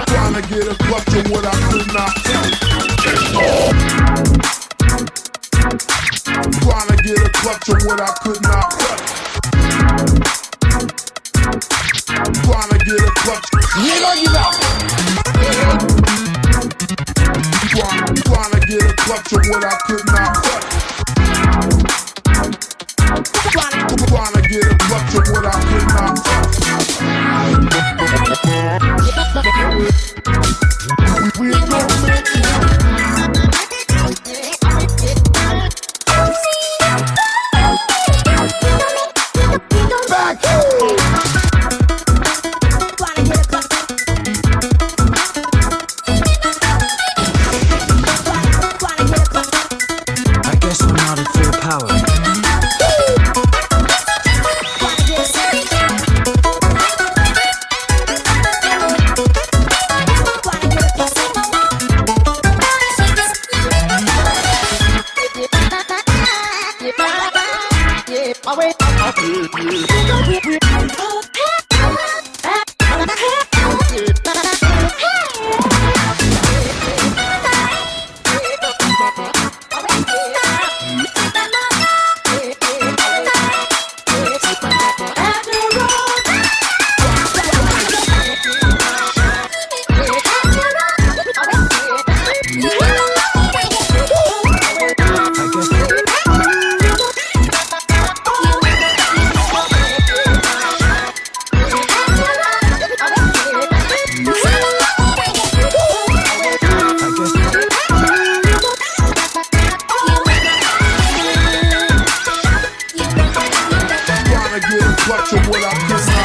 Trying to get a clutch of what I could not touch. Trying to get a clutch of what I could not touch. Trying to get a clutch. Trying to get a clutch of what I could not touch. Trying to get a clutch of what I could not touch. We gon' make it. Back home. I guess I'm not at full power. Clutch of what I could